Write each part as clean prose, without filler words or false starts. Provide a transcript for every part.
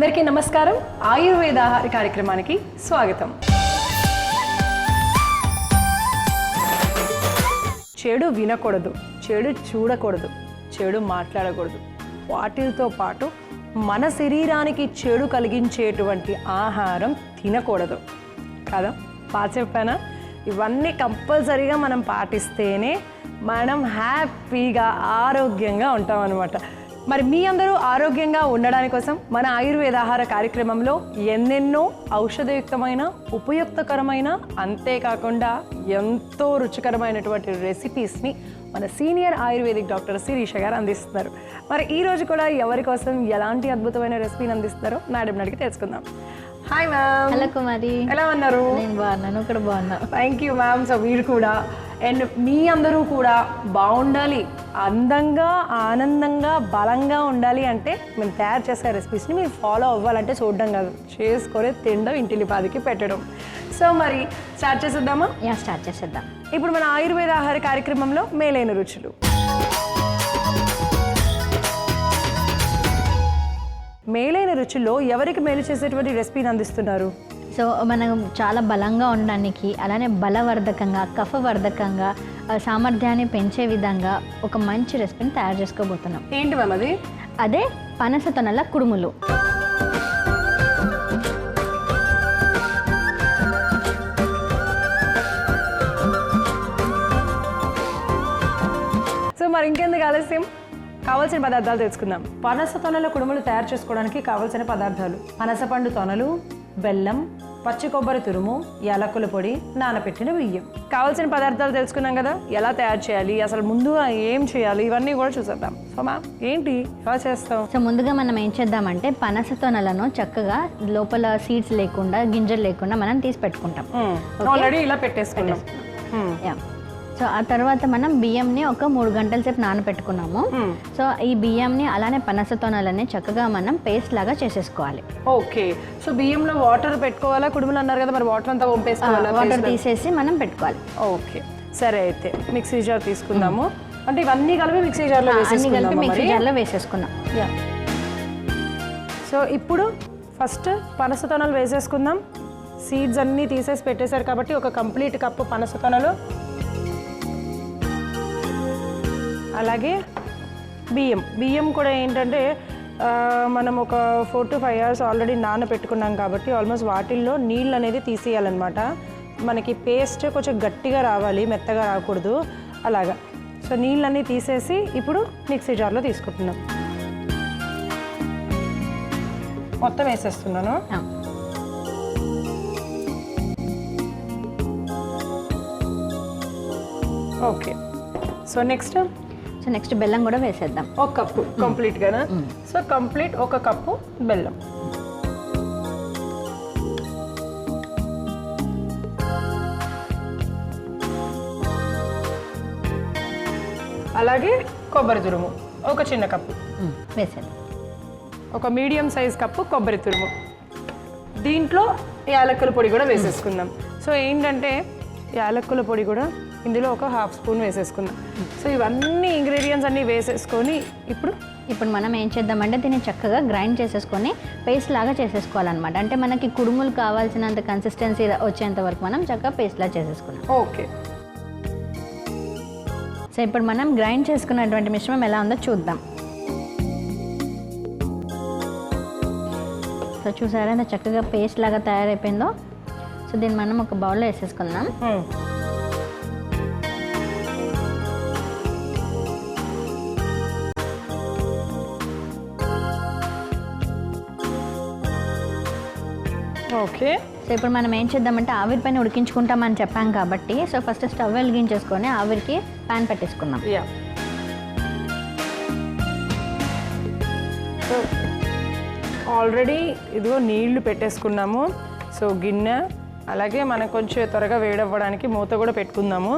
అందరికీ నమస్కారం. ఆయుర్వేద ఆహార కార్యక్రమానికి స్వాగతం. చెడు వినకూడదు, చెడు చూడకూడదు, చెడు మాట్లాడకూడదు. వాటితో పాటు మన శరీరానికి చెడు కలిగించేటువంటి ఆహారం తినకూడదు కదా. బాగా చెప్పానా? ఇవన్నీ కంపల్సరీగా మనం పాటిస్తేనే మనం హ్యాపీగా ఆరోగ్యంగా ఉంటాం అన్నమాట. మరి మీ అందరూ ఆరోగ్యంగా ఉండడాని కోసం మన ఆయుర్వేద ఆహార కార్యక్రమంలో ఎన్నెన్నో ఔషధయుక్తమైన, ఉపయుక్తకరమైన, అంతేకాకుండా ఎంతో రుచికరమైనటువంటి రెసిపీస్ని మన సీనియర్ ఆయుర్వేదిక్ డాక్టర్ శిరీష గారు అందిస్తున్నారు. మరి ఈరోజు కూడా ఎవరి కోసం ఎలాంటి అద్భుతమైన రెసిపీని అందిస్తున్నారో మేడం అడిగి తెలుసుకుందాం. Hi ma'am. హలో కుమారి, ఎలా ఉన్నారు? నేను బాగున్నాను, ఇక్కడ బాగున్నా. Thank you ma'am. సో మీరు కూడా అండ్ మీ అందరూ కూడా బాగుండాలి, అందంగా, ఆనందంగా, బలంగా ఉండాలి అంటే మేము తయారు చేసే రెసిపీస్ని మీరు ఫాలో అవ్వాలంటే చూడడం కాదు, చేసుకొని తినడం, ఇంటిలిపాదికి పెట్టడం. సో మరి స్టార్ట్ చేసేద్దామా? స్టార్ట్ చేసేద్దాం. ఇప్పుడు మన ఆయుర్వేద ఆహార కార్యక్రమంలో మేలైన రుచులు. మేలైన రుచుల్లో ఎవరికి మేలు చేసేటువంటి రెసిపీని అందిస్తున్నారు? సో మనం చాలా బలంగా ఉండడానికి, అలానే బలవర్ధకంగా, కఫవర్ధకంగా, సామర్థ్యాన్ని పెంచే విధంగా ఒక మంచి రెసిపీని తయారు చేసుకోబోతున్నాం. ఏంటి మ్యామ్ అది? అదే పనస తొనల కుడుములు. సో మరి ఇంకెందుకు ఆలస్యం, కావాల్సిన పదార్థాలు తెలుసుకుందాం. పనస తొనల కుడుములు తయారు చేసుకోవడానికి కావాల్సిన పదార్థాలు: పనసపండు తొనలు, బెల్లం, పచ్చి కొబ్బరి తురుము, యాలకుల పొడి, నానబెట్టిన బియ్యం. కావాల్సిన పదార్థాలు తెలుసుకున్నాం కదా, ఎలా తయారు చేయాలి, అసలు ముందుగా ఏం చేయాలి, ఇవన్నీ కూడా చూసేద్దాం. సో మ్యామ్ ఏంటి, ఎలా చేస్తాం? సో ముందుగా మనం ఏం చేద్దామంటే పనస తొనలను చక్కగా లోపల సీడ్స్ లేకుండా, గింజలు లేకుండా మనం తీసి పెట్టుకుంటాం. ఆల్రెడీ ఇలా పెట్టేసుకున్నాం. సో ఆ తర్వాత మనం బియ్యంని ఒక 3 గంటల సేపు నానబెట్టుకున్నాము. సో ఈ బియ్యంని అలానే పనస తొనలని చక్కగా మనం పేస్ట్ లాగా చేసేసుకోవాలి. ఓకే. సో బియ్యంలో వాటర్ పెట్టుకోవాలా? కుడుములు అన్నారు కదా, మరి వాటర్ అంతా పంపేసుకోవాలా? వాటర్ తీసేసి మనం పెట్టుకోవాలి. ఓకే సరే, అయితే మిక్సీ జార్ తీసుకుందాము. అంటే ఇవన్నీ కలిపి మిక్సీ జార్లో వేసేసుకున్నాం. సో ఇప్పుడు ఫస్ట్ పనస తొనలు వేసేసుకుందాం. సీడ్స్ అన్నీ తీసేసి పెట్టేశారు కాబట్టి ఒక కంప్లీట్ కప్పు పనస తొనలు, అలాగే బియ్యం కూడా ఏంటంటే మనం ఒక 4 to 5 hours ఆల్రెడీ నానబెట్టుకున్నాం కాబట్టి ఆల్మోస్ట్ వాటిల్లో నీళ్ళు అనేది తీసేయాలన్నమాట. మనకి పేస్ట్ కొంచెం గట్టిగా రావాలి, మెత్తగా రాకూడదు అలాగా. సో నీళ్ళన్నీ తీసేసి ఇప్పుడు మిక్సీ జార్లో తీసుకుంటున్నాం. మొత్తం వేసేస్తున్నాను. ఓకే. సో నెక్స్ట్ బెల్లం కూడా వేసేద్దాం. ఒక కప్పు కంప్లీట్గానా? సో కంప్లీట్ 1 కప్పు బెల్లం. అలాగే కొబ్బరి తురుము ఒక చిన్న కప్పు వేసేద్దాం. ఒక మీడియం సైజ్ కప్పు కొబ్బరి తురుము. దీంట్లో యాలకుల పొడి కూడా వేసేసుకుందాం. సో ఏంటంటే యాలకుల పొడి కూడా ఇందులో ఒక 1/2 స్పూన్ వేసేసుకుందాం. సో ఇవన్నీ ఇంగ్రీడియంట్స్ అన్నీ వేసేసుకొని ఇప్పుడు మనం ఏం చేద్దామంటే దీన్ని చక్కగా గ్రైండ్ చేసేసుకొని పేస్ట్ లాగా చేసేసుకోవాలన్నమాట. అంటే మనకి కుడుములు కావాల్సినంత కన్సిస్టెన్సీ వచ్చేంత వరకు మనం చక్కగా పేస్ట్ లాగా చేసేసుకున్నాం. ఓకే. సో ఇప్పుడు మనం గ్రైండ్ చేసుకున్నటువంటి మిశ్రమం ఎలా ఉందో చూద్దాం. సో చూసారా ఎంత చక్కగా పేస్ట్ లాగా తయారైపోయిందో. సో దీన్ని మనం ఒక బౌల్లో వేసేసుకుందాం. ఓకే. సో ఇప్పుడు మనం ఏం చేద్దామంటే ఆవిరి పైన ఉడికించుకుంటామని చెప్పాం కాబట్టి సో ఫస్ట్ స్టవ్ వెలిగించేసుకొని ఆవిరికి ప్యాన్ పెట్టేసుకుందాం. ఆల్రెడీ ఇదిగో నీళ్లు పెట్టేసుకున్నాము. సో గిన్నె అలాగే మనం కొంచెం త్వరగా వేడవ్వడానికి మూత కూడా పెట్టుకుందాము.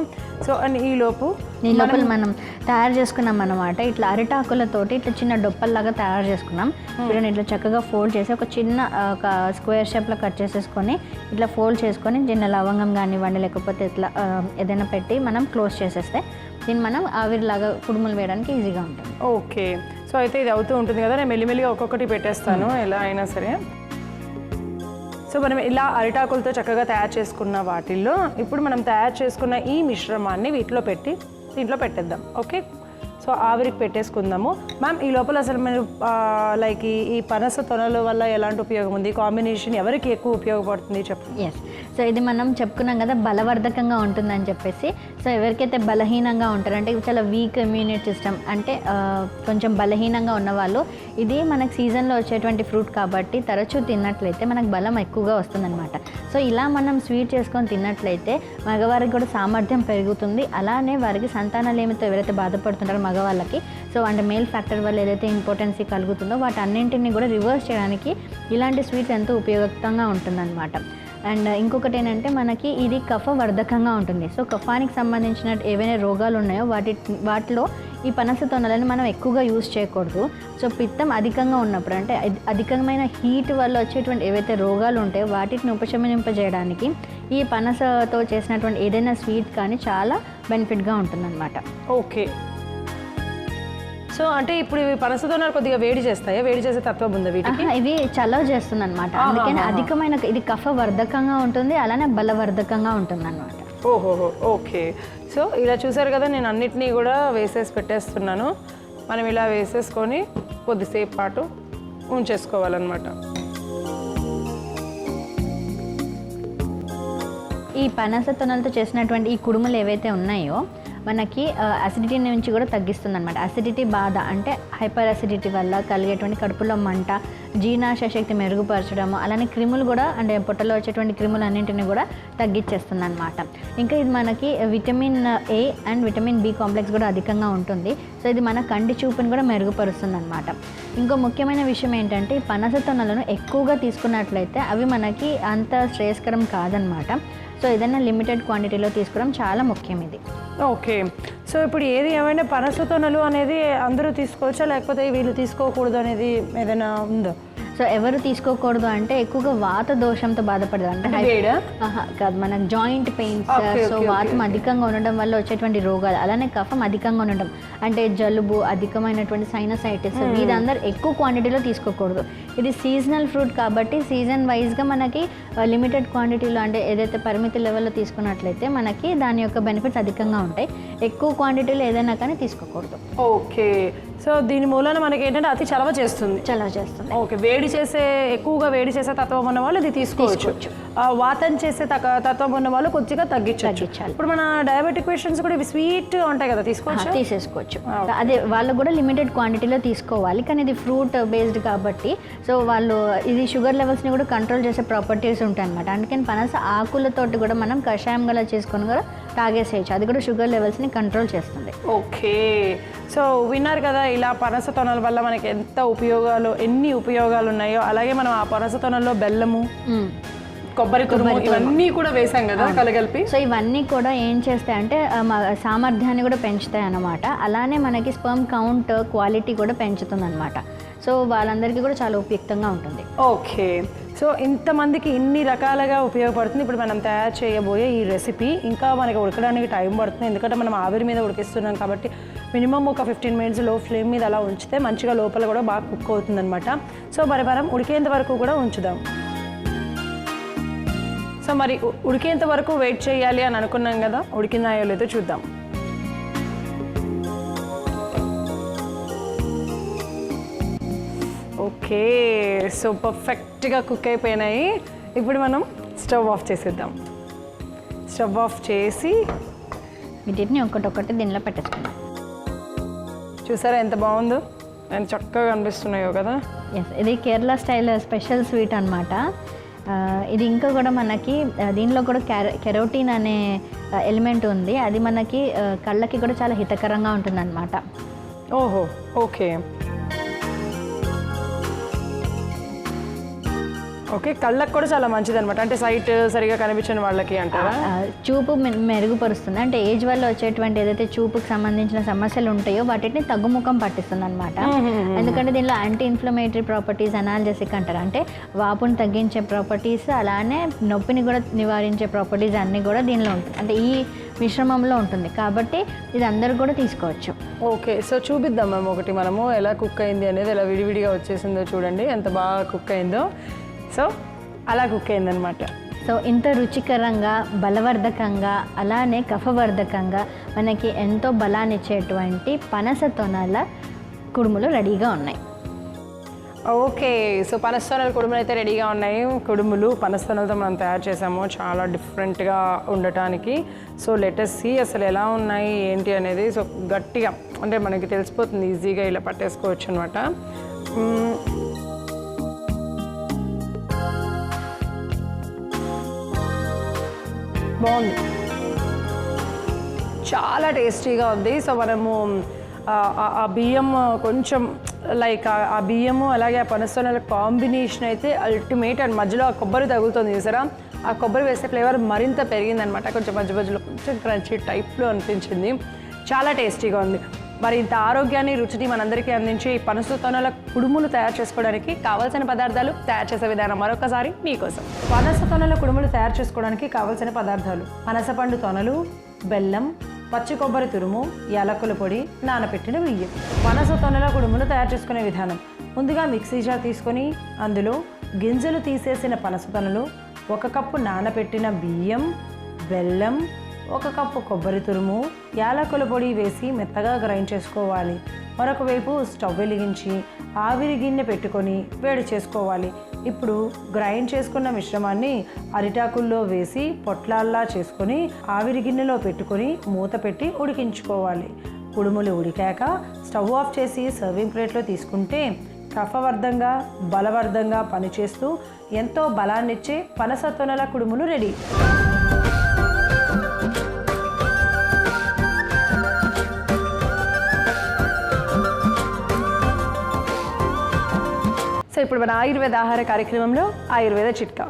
సో అండ్ ఈ లోపల మనం తయారు చేసుకున్నాం అన్నమాట. ఇట్లా అరిటాకులతోటి ఇట్లా చిన్న డొప్పల్లాగా తయారు చేసుకున్నాం. చూడండి ఇట్లా చక్కగా ఫోల్డ్ చేసి ఒక చిన్న ఒక స్క్వేర్ షేప్లో కట్ చేసేసుకొని ఇట్లా ఫోల్డ్ చేసుకొని చిన్న లవంగం కానివ్వండి లేకపోతే ఇట్లా ఏదైనా పెట్టి మనం క్లోజ్ చేసేస్తే దీన్ని మనం ఆవిరిలాగా కుడుములు వేయడానికి ఈజీగా ఉంటుంది. ఓకే, సో అయితే ఇది అవుతూ ఉంటుంది కదా, నేను మెల్లిమెల్లిగా ఒక్కొక్కటి పెట్టేస్తాను ఎలా అయినా సరే. సో మనం ఇలా అరిటాకులతో చక్కగా తయారు చేసుకున్న వాటిల్లో ఇప్పుడు మనం తయారు చేసుకున్న ఈ మిశ్రమాన్ని వీటిలో పెట్టి దీంట్లో పెట్టేద్దాం. ఓకే, సో ఆవిరికి పెట్టేసుకుందాము. మ్యామ్ ఈ లోపల అసలు మీరు లైక్ ఈ పనస తొనల వల్ల ఎలాంటి ఉపయోగం ఉంది, కాంబినేషన్ ఎవరికి ఎక్కువ ఉపయోగపడుతుంది చెప్పండి. ఎస్, సో ఇది మనం చెప్పుకున్నాం కదా బలవర్ధకంగా ఉంటుందని చెప్పేసి. సో ఎవరికైతే బలహీనంగా ఉంటారో అంటే చాలా వీక్ ఇమ్యూనిటీ సిస్టమ్ అంటే కొంచెం బలహీనంగా ఉన్నవాళ్ళు ఇది మనకు సీజన్లో వచ్చేటువంటి ఫ్రూట్ కాబట్టి తరచూ తిన్నట్లయితే మనకు బలం ఎక్కువగా వస్తుందన్నమాట. సో ఇలా మనం స్వీట్ చేసుకొని తిన్నట్లయితే మగవారికి కూడా సామర్థ్యం పెరుగుతుంది. అలానే వారికి సంతానలేమితో ఎవరైతే బాధపడుతుంటారో మగవాళ్ళకి సో అంటే మేల్ ఫ్యాక్టర్ వల్ల ఏదైతే ఇంపార్టెన్సీ కలుగుతుందో వాటి అన్నింటినీ కూడా రివర్స్ చేయడానికి ఇలాంటి స్వీట్స్ ఎంతో ఉపయోగకరంగా ఉంటుందన్నమాట. అండ్ ఇంకొకటి ఏంటంటే మనకి ఇది కఫవర్ధకంగా ఉంటుంది. సో కఫానికి సంబంధించిన ఏవైనా రోగాలు ఉన్నాయో వాటిలో ఈ పనస తొనలని మనం ఎక్కువగా యూజ్ చేయకూడదు. సో పిత్తం అధికంగా ఉన్నప్పుడు అంటే అధికమైన హీట్ వల్ల వచ్చేటువంటి ఏవైతే రోగాలు ఉంటాయో వాటిని ఉపశమింపజేయడానికి ఈ పనసతో చేసినటువంటి ఏదైనా స్వీట్ కానీ చాలా బెనిఫిట్గా ఉంటుందన్నమాట. ఓకే, సో అంటే ఇప్పుడు ఇవి పనస తొనలు కొద్దిగా వేడి చేస్తాయా, వేడి చేసే తత్వం ఉందా వీటికి? ఇవి చలవ చేస్తుంది అనమాట. అందుకని అధికమైన ఇది కఫవర్ధకంగా ఉంటుంది అలానే బలవర్ధకంగా ఉంటుంది అనమాట. ఓహోహో, ఓకే. సో ఇలా చూసారు కదా, నేను అన్నిటినీ కూడా వేసేసి పెట్టేస్తున్నాను. మనం ఇలా వేసేసుకొని కొద్దిసేపు పాటు ఉంచేసుకోవాలన్నమాట. ఈ పనస తొనలతో చేసినటువంటి ఈ కుడుములు ఏవైతే ఉన్నాయో మనకి అసిడిటీ నుంచి కూడా తగ్గిస్తుంది అనమాట. అసిడిటీ బాధ అంటే హైపర్ అసిడిటీ వల్ల కలిగేటువంటి కడుపులో మంట, జీర్ణాశయ శక్తి మెరుగుపరచడము, అలానే క్రిములు కూడా అంటే పొట్టలో వచ్చేటువంటి క్రిములు అన్నింటినీ కూడా తగ్గించేస్తుంది అనమాట. ఇంకా ఇది మనకి vitamin A and vitamin B complex కూడా అధికంగా ఉంటుంది. సో ఇది మన కంటి చూపుని కూడా మెరుగుపరుస్తుంది అనమాట. ఇంకో ముఖ్యమైన విషయం ఏంటంటే ఈ పనస తొనలను ఎక్కువగా తీసుకున్నట్లయితే అవి మనకి అంత శ్రేయస్కరం కాదనమాట. సో ఏదైనా లిమిటెడ్ క్వాంటిటీలో తీసుకోవడం చాలా ముఖ్యం ఇది. ఓకే, సో ఇప్పుడు ఏది ఏమైనా పనస తొనలు అనేది అందరూ తీసుకోవచ్చా లేకపోతే వీళ్ళు తీసుకోకూడదు అనేది ఏదైనా ఉందా? సో ఎవరు తీసుకోకూడదు అంటే ఎక్కువగా వాత దోషంతో బాధపడదు అంటే కాదు మనకు జాయింట్ పెయిన్స్. సో వాతం అధికంగా ఉండడం వల్ల వచ్చేటువంటి రోగాలు, అలానే కఫం అధికంగా ఉండడం అంటే జలుబు, అధికమైనటువంటి సైనసైటిస్, ఇదందరూ ఎక్కువ క్వాంటిటీలో తీసుకోకూడదు. ఇది సీజనల్ ఫ్రూట్ కాబట్టి సీజన్ వైజ్గా మనకి లిమిటెడ్ క్వాంటిటీలో అంటే ఏదైతే పరిమితి లెవెల్లో తీసుకున్నట్లయితే మనకి దాని యొక్క బెనిఫిట్స్ అధికంగా ఉంటాయి. ఎక్కువ క్వాంటిటీలో ఏదైనా కానీ తీసుకోకూడదు. ఓకే, సో దీని మూలన మనకి ఏంటంటే అతి చలవ చేస్తుంది. ఓకే, వేడి చేసే ఎక్కువగా వేడి చేసే తత్వం ఉన్న వాళ్ళు ఇది తీసుకోవచ్చు. వాతం చేసే తత్వం ఉన్న వాళ్ళు కొద్దిగా తగ్గించాలి. ఇప్పుడు మన డయాబెటిక్ పేషెంట్స్ కూడా ఇవి స్వీట్ ఉంటాయి కదా, తీసేసుకోవచ్చు. అదే వాళ్ళు కూడా లిమిటెడ్ క్వాంటిటీలో తీసుకోవాలి. కానీ ఇది ఫ్రూట్ బేస్డ్ కాబట్టి సో వాళ్ళు ఇది షుగర్ లెవెల్స్ని కూడా కంట్రోల్ చేసే ప్రాపర్టీస్ ఉంటాయి అనమాట. అందుకని పనస ఆకులతోటి కూడా మనం కషాయం గల చేసుకొని కూడా తాగేసేయచ్చు. అది కూడా షుగర్ లెవెల్స్ని కంట్రోల్ చేస్తుంది. ఓకే, సో విన్నారు కదా ఇలా పనస తొనల వల్ల మనకి ఎంత ఉపయోగాలు, ఎన్ని ఉపయోగాలు ఉన్నాయో. అలాగే మనం ఆ పనస తొనల్లో బెల్లము, కొబ్బరి తురుము ఇవన్నీ కూడా వేసాం కదా కలగలిపి. సో ఇవన్నీ కూడా ఏం చేస్తాయి అంటే సామర్థ్యాన్ని కూడా పెంచుతాయి అన్నమాట. అలానే మనకి స్పర్మ్ కౌంట్ క్వాలిటీ కూడా పెంచుతుంది అనమాట. సో వాళ్ళందరికీ కూడా చాలా ఉపయుక్తంగా ఉంటుంది. ఓకే, సో ఇంతమందికి ఇన్ని రకాలుగా ఉపయోగపడుతుంది. ఇప్పుడు మనం తయారు చేయబోయే ఈ రెసిపీ ఇంకా మనకి ఉడకడానికి టైం పడుతుంది, ఎందుకంటే మనం ఆవిరి మీద ఉడికిస్తున్నాం కాబట్టి మినిమం ఒక 15 మినిట్స్ లో ఫ్లేమ్ మీద అలా ఉంచితే మంచిగా లోపల కూడా బాగా కుక్ అవుతుంది అనమాట. సో మరి మనం ఉడికేంత వరకు కూడా ఉంచుదాం. సో మరి ఉడికేంత వరకు వెయిట్ చేయాలి అని అనుకున్నాం కదా, ఉడికినాయో లేదో చూద్దాం. ఓకే, సో పర్ఫెక్ట్గా కుక్ అయిపోయినాయి. ఇప్పుడు మనం స్టవ్ ఆఫ్ చేసేద్దాం. స్టవ్ ఆఫ్ చేసి వీటిని ఒకటొకటి దీనిలో పెట్టేసుకుందాం. చూసారా ఎంత బాగుందో, ఎంత చక్కగా కనిపిస్తున్నాయో కదా. ఎస్, ఇది కేరళ స్టైల్ స్పెషల్ స్వీట్ అనమాట. ఇది ఇంకా కూడా మనకి దీనిలో కూడా కెరోటిన్ అనే ఎలిమెంట్ ఉంది. అది మనకి కళ్ళకి కూడా చాలా హితకరంగా ఉంటుంది అనమాట. ఓహో, ఓకే. ఓకే, కళ్ళకు కూడా చాలా మంచిది అనమాట. అంటే సైట్ సరిగా కనిపించని వాళ్ళకి అంటారా? చూపు మెరుగుపరుస్తుంది. అంటే ఏజ్ వల్ల వచ్చేటువంటి ఏదైతే చూపుకి సంబంధించిన సమస్యలు ఉంటాయో వాటిని తగ్గుముఖం పట్టిస్తుంది అనమాట. ఎందుకంటే దీనిలో యాంటీ ఇన్ఫ్లమేటరీ ప్రాపర్టీస్, అనాల్జెసిక్ అంటారు. అంటే వాపుని తగ్గించే ప్రాపర్టీస్, అలానే నొప్పిని కూడా నివారించే ప్రాపర్టీస్ అన్నీ కూడా దీనిలో ఉంటుంది. అంటే ఈ మిశ్రమంలో ఉంటుంది కాబట్టి ఇది అందరూ కూడా తీసుకోవచ్చు. ఓకే, సో చూపిద్దాం మ్యామ్ ఒకటి మనము ఎలా కుక్ అయింది అనేది. ఎలా విడివిడిగా వచ్చేసిందో చూడండి, ఎంత బాగా కుక్ అయిందో. సో అలా కుక్ అయిందనమాట. సో ఇంత రుచికరంగా, బలవర్ధకంగా, అలానే కఫవర్ధకంగా మనకి ఎంతో బలాన్ని ఇచ్చేటువంటి పనస తొనల కుడుములు రెడీగా ఉన్నాయి. ఓకే, సో పనస్తోనల కుడుములు అయితే రెడీగా ఉన్నాయి. కుడుములు పనస్తోనలతో మనం తయారు చేసాము, చాలా డిఫరెంట్గా ఉండటానికి. సో లెటస్ సీ అసలు ఎలా ఉన్నాయి ఏంటి అనేది. సో గట్టిగా అంటే మనకి తెలిసిపోతుంది, ఈజీగా ఇలా పట్టేసుకోవచ్చు అనమాట. బాగుంది, చాలా టేస్టీగా ఉంది. సో మనము ఆ బియ్యం కొంచెం లైక్ ఆ బియ్యము అలాగే ఆ పనస్తోనల కాంబినేషన్ అయితే అల్టిమేట్. అండ్ మధ్యలో ఆ కొబ్బరి తగులుతుంది చూసారా, ఆ కొబ్బరి వేసే ఫ్లేవర్ మరింత పెరిగిందనమాట. కొంచెం మధ్యలో కొంచెం క్రంచీ టైప్లో అనిపించింది, చాలా టేస్టీగా ఉంది. మరి ఇంత ఆరోగ్యాన్ని, రుచిని మనందరికీ అందించి ఈ పనసతొనల కుడుములు తయారు చేసుకోవడానికి కావాల్సిన పదార్థాలు, తయారు చేసే విధానం మరొకసారి మీకోసం. పనసతొనల కుడుములు తయారు చేసుకోవడానికి కావాల్సిన పదార్థాలు: పనసపండు తొనలు, బెల్లం, పచ్చి కొబ్బరి తురుము, యాలకుల పొడి, నానబెట్టిన బియ్యం. పనసతొనల కుడుములు తయారు చేసుకునే విధానం: ముందుగా మిక్సీ జార్ తీసుకొని అందులో గింజలు తీసేసిన పనసతొనలు, 1 కప్పు నానబెట్టిన బియ్యం, బెల్లం, 1 కప్పు కొబ్బరి తురుము, యాలకుల పొడి వేసి మెత్తగా గ్రైండ్ చేసుకోవాలి. మరొక వైపు స్టవ్ వెలిగించి ఆవిరి గిన్నె పెట్టుకొని వేడి చేసుకోవాలి. ఇప్పుడు గ్రైండ్ చేసుకున్న మిశ్రమాన్ని అరిటాకుల్లో వేసి పొట్లాల్లా చేసుకొని ఆవిరి గిన్నెలో పెట్టుకొని మూత పెట్టి ఉడికించుకోవాలి. కుడుములు ఉడికాక స్టవ్ ఆఫ్ చేసి సర్వింగ్ ప్లేట్లో తీసుకుంటే కఫవర్ధంగా, బలవర్ధంగా పనిచేస్తూ ఎంతో బలాన్నిచ్చే పనసతొనల కుడుములు రెడీ. సో ఇప్పుడు మన ఆయుర్వేద ఆహార కార్యక్రమంలో ఆయుర్వేద చిట్కా.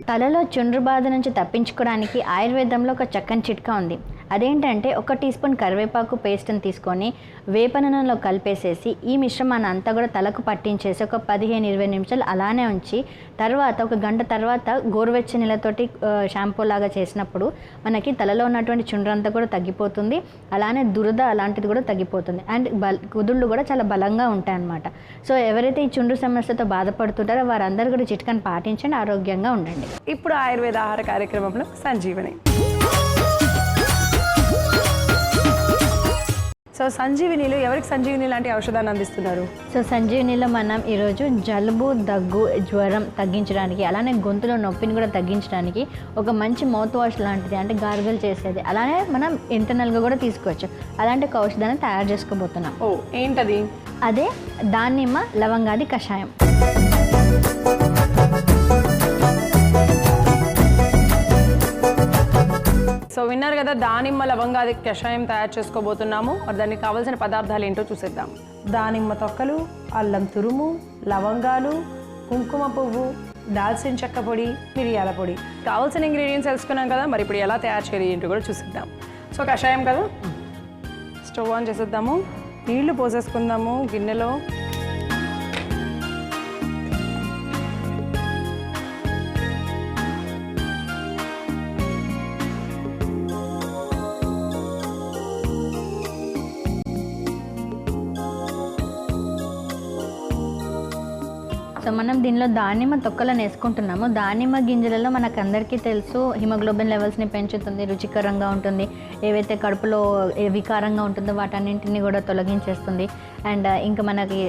తలలో చుండ్రు బాధ నుంచి తప్పించుకోవడానికి ఆయుర్వేదంలో ఒక చక్కని చిట్కా ఉంది. అదేంటంటే 1 టీ స్పూన్ కరివేపాకు పేస్ట్ని తీసుకొని వేపనూనెలో కలిపేసేసి ఈ మిశ్రమాన్ని అంతా కూడా తలకు పట్టించేసి ఒక 15-20 నిమిషాలు అలానే ఉంచి తర్వాత 1 గంట తర్వాత గోరువెచ్చని నీళ్ళతోటి షాంపూ లాగా చేసినప్పుడు మనకి తలలో ఉన్నటువంటి చుండ్రంతా కూడా తగ్గిపోతుంది. అలానే దురద అలాంటిది కూడా తగ్గిపోతుంది. అండ్ కుదుళ్ళు కూడా చాలా బలంగా ఉంటాయి అన్నమాట. సో ఎవరైతే ఈ చుండ్రు సమస్యతో బాధపడుతుంటారో వారందరూ కూడా చిట్కాను పాటించండి, ఆరోగ్యంగా ఉండండి. ఇప్పుడు ఆయుర్వేద ఆహార కార్యక్రమంలో సంజీవని. సో సంజీవినిలో ఎవరికి సంజీవిని లాంటి ఔషధాన్ని అందిస్తున్నారు? సో సంజీవినిలో మనం ఈరోజు జలుబు, దగ్గు, జ్వరం తగ్గించడానికి, అలానే గొంతులో నొప్పిని కూడా తగ్గించడానికి ఒక మంచి మౌత్ వాష్ లాంటిది, అంటే గార్గల్ చేసేది, అలానే మనం ఇంటర్నల్గా కూడా తీసుకోవచ్చు. అలాంటి ఒక ఔషధాన్ని తయారు చేసుకోబోతున్నాం. ఓ ఏంటది? అదే దానిమ్మ లవంగాది కషాయం. సో విన్నారు కదా, దానిమ్మ లవంగాది కషాయం తయారు చేసుకోబోతున్నాము. మరి దానికి కావాల్సిన పదార్థాలు ఏంటో చూసేద్దాం. దానిమ్మ తొక్కలు, అల్లం తురుము, లవంగాలు, కుంకుమ పువ్వు, దాల్చిన చెక్క పొడి, మిరియాల పొడి. కావాల్సిన ఇంగ్రీడియంట్స్ తెలుసుకున్నాం కదా, మరి ఇప్పుడు ఎలా తయారు చేయాలి ఏంటో కూడా చూసేద్దాం. సో కషాయం కదా, స్టవ్ ఆన్ చేసేద్దాము. నీళ్లు పోసేసుకుందాము గిన్నెలో. సో మనం దీనిలో దానిమ్మ తొక్కలను వేసుకుంటున్నాము. దానిమ్మ గింజలలో మనకు అందరికీ తెలుసు హిమోగ్లోబిన్ లెవెల్స్ని పెంచుతుంది, రుచికరంగా ఉంటుంది, ఏవైతే కడుపులో వికారంగా ఉంటుందో వాటన్నింటినీ కూడా తొలగించేస్తుంది. అండ్ ఇంకా మనకి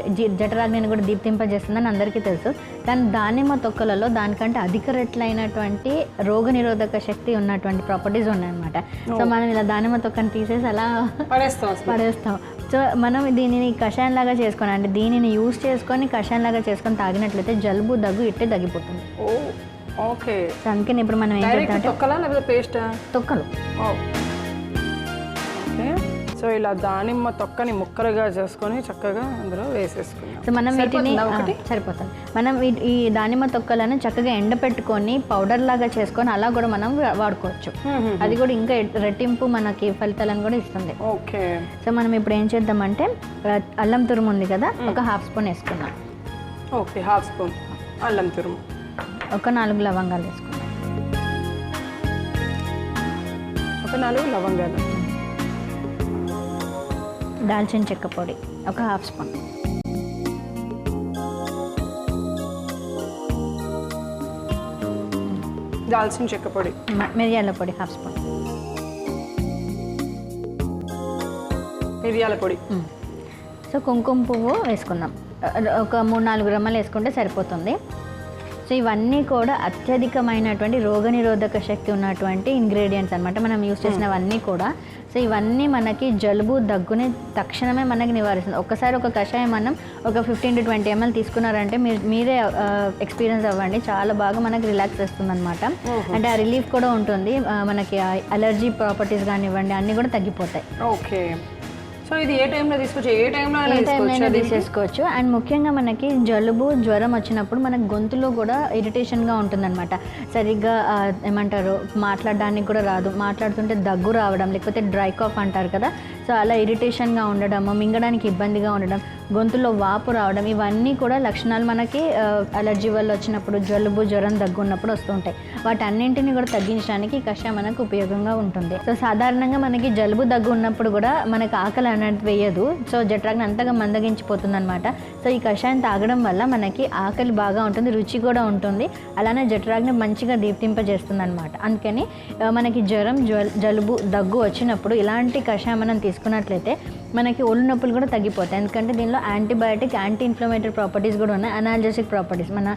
జఠరాగ్నిని కూడా దీప్తింపజేస్తుందని అందరికీ తెలుసు. కానీ దానిమ్మ తొక్కలలో దానికంటే అధిక రెట్లైనటువంటి రోగనిరోధక శక్తి ఉన్నటువంటి ప్రాపర్టీస్ ఉన్నాయన్నమాట. సో మనం ఇలా దానిమ్మ తొక్కను తీసేసి అలా పడేస్తాం. సో మనం దీనిని కషాయంలాగా చేసుకొని, అంటే దీనిని యూజ్ చేసుకొని కషాయంలాగా చేసుకొని తాగినట్లయితే జలుబు, దగ్గు ఇట్టే తగ్గిపోతుంది. ఓకే. సో అందుకని ఇప్పుడు మనం ఏం డైరెక్ట్ చేద్దామంటే తొక్కలా లేకపోతే పేస్టా? తొక్కలు. ఓకే. సో ఇలా దానిమ్మ తొక్కని ముక్కలుగా చేసుకొని చక్కగా అందులో వేసేసుకున్నాం. సో మనం వీటిని ఒకటి సరిపోతుంది. మనం ఈ దానిమ్మ తొక్కలను చక్కగా ఎండపెట్టుకొని పౌడర్ లాగా చేసుకొని అలా కూడా మనం వాడుకోవచ్చు. అది కూడా ఇంకా రెట్టింపు మనకి ఫలితాలను కూడా ఇస్తుంది. ఓకే. సో మనం ఇప్పుడు ఏం చేద్దామంటే అల్లం తురుము ఉంది కదా, ఒక 1/2 స్పూన్ వేసుకుందాం. ఓకే, 1/2 స్పూన్ అల్లం తురుము. ఒక 4 లవంగాలు వేసుకుందాం. ఒక 4 లవంగాలు. దాల్చిన చెక్క పొడి ఒక 1/2 స్పూన్. దాల్చిన చెక్క పొడి. మిరియాల పొడి 1/2 స్పూన్. మిరియాల పొడి. సో కుంకుమ పువ్వు వేసుకుందాం. ఒక 3-4 గ్రాములు వేసుకుంటే సరిపోతుంది. సో ఇవన్నీ కూడా అత్యధికమైనటువంటి రోగనిరోధక శక్తి ఉన్నటువంటి ఇంగ్రీడియంట్స్ అనమాట, మనం యూస్ చేసినవన్నీ కూడా. సో ఇవన్నీ మనకి జలుబు దగ్గుని తక్షణమే మనకి నివారిస్తుంది. ఒక్కసారి ఒక కషాయం మనం ఒక 15-20 ml తీసుకున్నారంటే మీరే ఎక్స్పీరియన్స్ అవ్వండి, చాలా బాగా మనకి రిలాక్స్ చేస్తుంది అనమాట. అంటే ఆ రిలీఫ్ కూడా ఉంటుంది, మనకి అలర్జీ ప్రాపర్టీస్ కానివ్వండి అన్నీ కూడా తగ్గిపోతాయి. ఓకే. సో ఇది ఏ టైంలో తీసుకోవచ్చు? ఏ టైంలో తీసేసుకోవచ్చు. అండ్ ముఖ్యంగా మనకి జలుబు జ్వరం వచ్చినప్పుడు మనకు గొంతులో కూడా ఇరిటేషన్గా ఉంటుందన్నమాట. సరిగ్గా ఏమంటారు, మాట్లాడడానికి కూడా రాదు, మాట్లాడుతుంటే దగ్గు రావడం, లేకపోతే డ్రై కాఫ్ అంటారు కదా. సో అలా ఇరిటేషన్గా ఉండడం, మింగడానికి ఇబ్బందిగా ఉండడం, గొంతులో వాపు రావడం, ఇవన్నీ కూడా లక్షణాలు మనకి అలర్జీ వల్ల వచ్చినప్పుడు, జలుబు జ్వరం దగ్గు ఉన్నప్పుడు వస్తుంటాయి. వాటన్నింటినీ కూడా తగ్గించడానికి ఈ కషాయం మనకు ఉపయోగంగా ఉంటుంది. సో సాధారణంగా మనకి జలుబు దగ్గు ఉన్నప్పుడు కూడా మనకి ఆకలి అనేది వేయదు. సో జఠరాగ్ని అంతగా మందగించిపోతుంది అనమాట. సో ఈ కషాయం తాగడం వల్ల మనకి ఆకలి బాగా ఉంటుంది, రుచి కూడా ఉంటుంది, అలానే జఠరాగ్ని మంచిగా దీప్తింపజేస్తుంది అనమాట. అందుకని మనకి జ్వరం జలుబు దగ్గు వచ్చినప్పుడు ఇలాంటి కషాయం మనం తీసుకున్నట్లయితే మనకి ఒళ్ళు నొప్పులు కూడా తగ్గిపోతాయి. ఎందుకంటే దీనిలో యాంటీబయాటిక్, యాంటీ ఇన్ఫ్లమేటరీ ప్రాపర్టీస్ కూడా ఉన్నాయి, అనాల్జెసిక్ ప్రాపర్టీస్ మన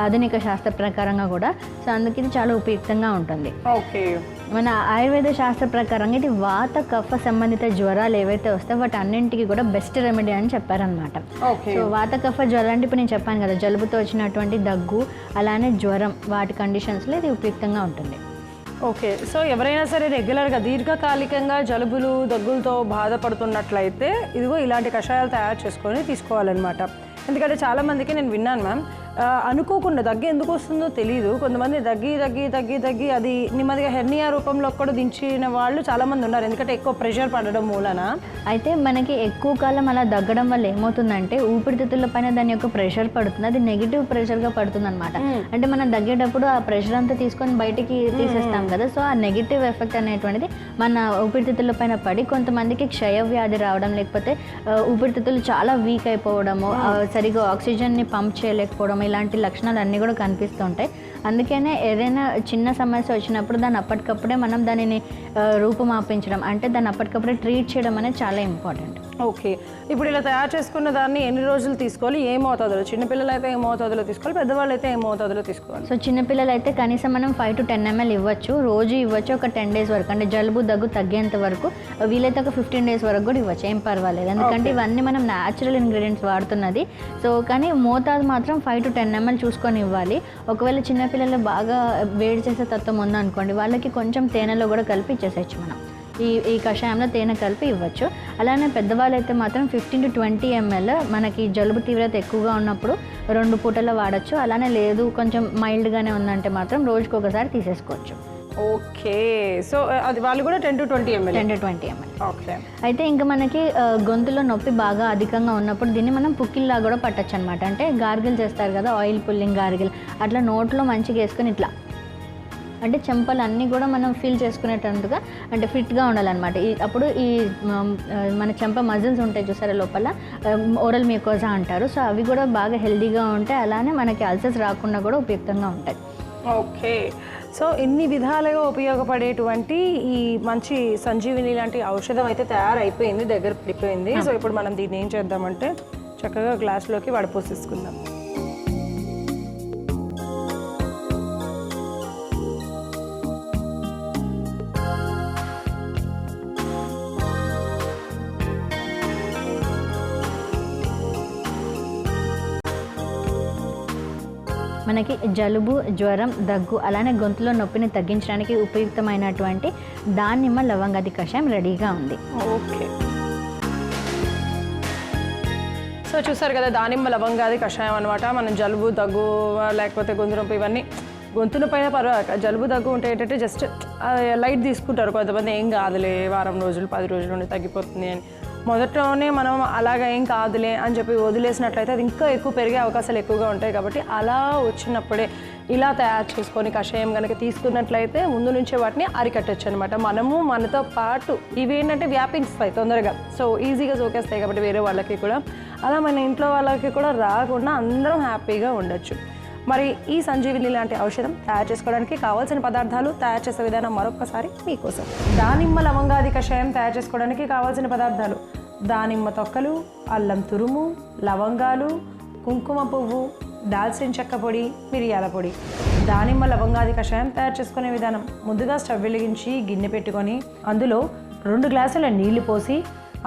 ఆధునిక శాస్త్ర ప్రకారంగా కూడా. సో అందుకే ఇది చాలా ఉపయుక్తంగా ఉంటుంది. ఓకే. మన ఆయుర్వేద శాస్త్ర ప్రకారంగా ఇది వాత కఫ సంబంధిత జ్వరాలు ఏవైతే వస్తాయో వాటి అన్నింటికి కూడా బెస్ట్ రెమెడీ అని చెప్పారనమాట. సో వాత కఫ జ్వరాలు అంటే ఇప్పుడు నేను చెప్పాను కదా, జలుబుతో వచ్చినటువంటి దగ్గు అలానే జ్వరం, వాటి కండిషన్స్లో ఇది ఉపయుక్తంగా ఉంటుంది. ఓకే. సో ఎవరైనా సరే రెగ్యులర్గా దీర్ఘకాలికంగా జలుబులు దగ్గులతో బాధపడుతున్నట్లయితే ఇదిగో ఇలాంటి కషాయాలు తయారు చేసుకొని తీసుకోవాలన్నమాట. ఎందుకంటే చాలామందికి నేను విన్నాను మ్యామ్, అనుకోకుండా దగ్గు ఎందుకు వస్తుందో తెలియదు, కొంతమంది దగ్గి అది నెమ్మదిగా హెర్నియా రూపంలో కూడా దించిన వాళ్ళు చాలామంది ఉన్నారు, ఎందుకంటే ఎక్కువ ప్రెషర్ పడడం మూలన. అయితే మనకి ఎక్కువ కాలం అలా దగ్గడం వల్ల ఏమవుతుందంటే ఊపిరితిత్తుల పైన దాని యొక్క ప్రెషర్ పడుతుంది, అది నెగిటివ్ ప్రెషర్గా పడుతుంది అనమాట. అంటే మనం దగ్గేటప్పుడు ఆ ప్రెషర్ అంతా తీసుకొని బయటికి తీసేస్తాం కదా. సో ఆ నెగిటివ్ ఎఫెక్ట్ అనేటువంటిది మన ఊపిరితిత్తుల పైన పడి కొంతమందికి క్షయ వ్యాధి రావడం, లేకపోతే ఊపిరితిత్తులు చాలా వీక్ అయిపోవడము, సరిగా ఆక్సిజన్ని పంప్ చేయలేకపోవడం, ఇలాంటి లక్షణాలు అన్నీ కూడా కనిపిస్తుంటాయి. అందుకనే ఏదైనా చిన్న సమస్య వచ్చినప్పుడు దాన్ని అప్పటికప్పుడే మనం దానిని రూపుమాపించడం, అంటే దాన్ని అప్పటికప్పుడే ట్రీట్ చేయడం అనేది చాలా ఇంపార్టెంట్. ఓకే. ఇప్పుడు ఇలా తయారు చేసుకున్న దాన్ని ఎన్ని రోజులు తీసుకోవాలి, ఏ మోతాదులో? చిన్నపిల్లలు అయితే ఏ మోతాదులో తీసుకోవాలి, పెద్దవాళ్ళు అయితే ఏ మోతాదులో తీసుకోవాలి? సో చిన్నపిల్లలు అయితే కనీసం మనం 5 to 10 ml ఇవ్వచ్చు, రోజు ఇవ్వచ్చు, ఒక 10 days వరకు, అంటే జలుబు దగ్గు తగ్గేంత వరకు, వీలైతే ఒక 15 days వరకు కూడా ఇవ్వచ్చు, ఏం పర్వాలేదు. ఎందుకంటే ఇవన్నీ మనం న్యాచురల్ ఇంగ్రీడియంట్స్ వాడుతున్నది. సో కానీ మోతాదు మాత్రం 5 to 10 ml చూసుకొని ఇవ్వాలి. ఒకవేళ చిన్నపిల్లలు బాగా వేడి చేసే తత్వం ఉందనుకోండి, వాళ్ళకి కొంచెం తేనెలో కూడా కలిపి ఇచ్చేసేయచ్చు మనం. ఈ కషాయంలో తేనె కలిపి ఇవ్వచ్చు. అలానే పెద్దవాళ్ళు అయితే మాత్రం 15 to 20 ml మనకి జలుబు తీవ్రత ఎక్కువగా ఉన్నప్పుడు 2 పూటల్లో వాడచ్చు. అలానే లేదు కొంచెం మైల్డ్గానే ఉందంటే మాత్రం రోజుకి ఒకసారి తీసేసుకోవచ్చు. ఓకే. సో అది వాళ్ళు కూడా 10 to 20 ml. 10 to 20 ml. Okay. అయితే ఇంకా మనకి గొంతులో నొప్పి బాగా అధికంగా ఉన్నప్పుడు దీన్ని మనం పుక్కిల్లా కూడా పట్టచ్చు అనమాట. అంటే గార్గిల్ చేస్తారు కదా, ఆయిల్ పుల్లింగ్ గార్గిల్, అట్లా నోట్లో మంచిగా వేసుకొని ఇట్లా, అంటే చెంపలు అన్నీ కూడా మనం ఫీల్ చేసుకునేటందుగా, అంటే ఫిట్గా ఉండాలన్నమాట. అప్పుడు ఈ మన చెంప మజిల్స్ ఉంటాయి చూసారా లోపల, ఓరల్ మ్యూకోజా అంటారు. సో అవి కూడా బాగా హెల్దీగా ఉంటాయి, అలానే మనకి అల్సర్స్ రాకుండా కూడా ఉపయుక్తంగా ఉంటాయి. ఓకే. సో ఇన్ని విధాలుగా ఉపయోగపడేటువంటి ఈ మంచి సంజీవిని లాంటి ఔషధం అయితే తయారైపోయింది, దగ్గర పడిపోయింది. సో ఇప్పుడు మనం దీన్ని ఏం చేద్దామంటే చక్కగా గ్లాస్లోకి వడపోసేసుకుందాం. మనకి జలుబు, జ్వరం, దగ్గు అలానే గొంతులో నొప్పిని తగ్గించడానికి ఉపయుక్తమైనటువంటి దానిమ్మ లవంగాది కషాయం రెడీగా ఉంది. ఓకే, సో చూసారు కదా, దానిమ్మ లవంగాది కషాయం అనమాట. మనం జలుబు, దగ్గు లేకపోతే గొంతు నొప్పి ఇవన్నీ, గొంతు నొప్పి అయినా పర్వాలేదు, జలుబు దగ్గు ఉంటే ఏంటంటే జస్ట్ లైట్ తీసుకుంటారు కొంతమంది, ఏం కాదులే వారం రోజులు 10 రోజులు ఉండి తగ్గిపోతుంది అని. మొదట్లోనే మనం అలాగ ఏం కాదులే అని చెప్పి వదిలేసినట్లయితే అది ఇంకా ఎక్కువ పెరిగే అవకాశాలు ఎక్కువగా ఉంటాయి. కాబట్టి అలా వచ్చినప్పుడే ఇలా తయారు చేసుకొని కషాయం కనుక తీసుకున్నట్లయితే ముందు నుంచే వాటిని అరికట్టచ్చు అనమాట. మనము మనతో పాటు ఇవి ఏంటంటే వ్యాపిస్తాయి తొందరగా, సో ఈజీగా సోకేస్తాయి కాబట్టి వేరే వాళ్ళకి కూడా, అలా మన ఇంట్లో వాళ్ళకి కూడా రాకుండా అందరం హ్యాపీగా ఉండొచ్చు. మరి ఈ సంజీవిని లాంటి ఔషధం తయారు చేసుకోవడానికి కావాల్సిన పదార్థాలు, తయారు చేసే విధానం మరొకసారి మీకోసం. దానిమ్మ లవంగాది కషాయం తయారు చేసుకోవడానికి కావాల్సిన పదార్థాలు: దానిమ్మ తొక్కలు, అల్లం తురుము, లవంగాలు, కుంకుమ పువ్వు, దాల్చిన చెక్క పొడి, మిరియాల పొడి. దానిమ్మ లవంగాది కషాయం తయారు చేసుకునే విధానం: ముందుగా స్టవ్ వెలిగించి గిన్నె పెట్టుకొని అందులో 2 గ్లాసుల నీళ్లు పోసి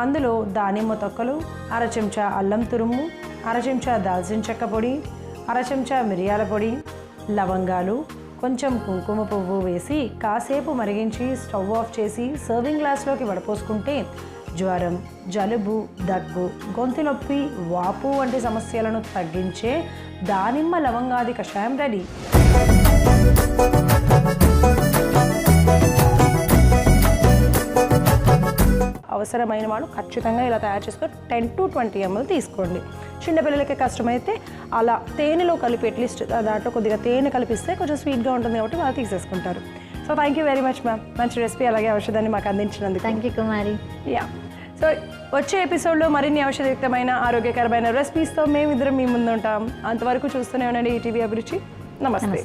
అందులో దానిమ్మ తొక్కలు, 1/2 చెంచా అల్లం తురుము, 1/2 చెంచా దాల్చిన చెక్క పొడి, 1/2 చెంచా మిరియాల పొడి, లవంగాలు, కొంచెం కుంకుమ పువ్వు వేసి కాసేపు మరిగించి స్టవ్ ఆఫ్ చేసి సర్వింగ్ గ్లాస్లోకి వడపోసుకుంటే జ్వరం, జలుబు, దగ్గు, గొంతు నొప్పి, వాపు వంటి సమస్యలను తగ్గించే దానిమ్మ లవంగాది కషాయం రెడీ. అవసరమైన వాళ్ళు ఖచ్చితంగా ఇలా తయారు చేసుకొని 10 to 20 ml తీసుకోండి. చిన్నపిల్లలకి కష్టమైతే అలా తేనెలో కలిపి అట్లీస్ట్ దాంట్లో కొద్దిగా తేనె కలిపిస్తే కొంచెం స్వీట్గా ఉంటుంది కాబట్టి వాళ్ళు తీసేసుకుంటారు. So thank you very much ma'am, మంచి రెసిపీ అలాగే ఔషధాన్ని మాకు అందించినందుకు. Thank you Kumari. Yeah, so వచ్చే ఎపిసోడ్లో మరిన్ని ఔషధయుక్తమైన ఆరోగ్యకరమైన రెసిపీస్తో మేమిద్దరం మీ ముందు ఉంటాం. అంతవరకు చూస్తూనే ఉండండి ఈటీవీ అభిరుచి. నమస్తే.